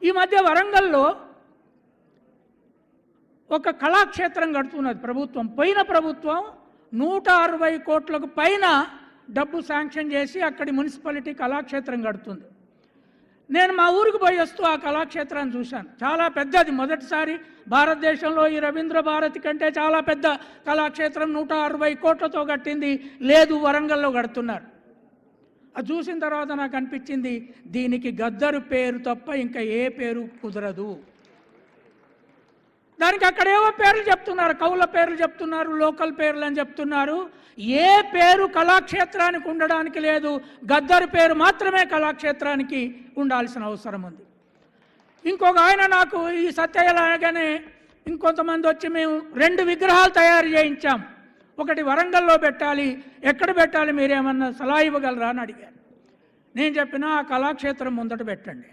ఈ మధ్య వరంగల్లో ఒక కళాక్షేత్రం కడుతున్నది ప్రభుత్వం. పోయిన ప్రభుత్వం 160 కోట్లకు పైన డబ్బు శాంక్షన్ చేసి అక్కడి మున్సిపాలిటీ కళాక్షేత్రం కడుతుంది. నేను మా ఊరికి పోయి వస్తూ ఆ కళాక్షేత్రాన్ని చూశాను. చాలా పెద్దది, మొదటిసారి భారతదేశంలో ఈ రవీంద్ర భారతి కంటే చాలా పెద్ద కళాక్షేత్రం 160 కోట్లతో కట్టింది లేదు, వరంగల్లో కడుతున్నారు. అది చూసిన తర్వాత నాకు అనిపించింది, దీనికి గద్దరు పేరు తప్ప ఇంకా ఏ పేరు కుదరదు. దానికి అక్కడేవో పేర్లు చెప్తున్నారు, కవుల పేర్లు చెప్తున్నారు, లోకల్ పేర్లు అని చెప్తున్నారు. ఏ పేరు కళాక్షేత్రానికి ఉండడానికి లేదు, గద్దరు పేరు మాత్రమే కళాక్షేత్రానికి ఉండాల్సిన అవసరం ఉంది. ఇంకొక ఆయన నాకు ఈ సత్యలాగానే ఇంకొంతమంది వచ్చి మేము 2 విగ్రహాలు తయారు చేయించాం, ఒకటి వరంగల్లో పెట్టాలి, ఎక్కడ పెట్టాలి మీరేమన్నా సలహా ఇవ్వగలరా అని అడిగారు. నేను చెప్పిన ఆ కళాక్షేత్రం ముందట పెట్టండి.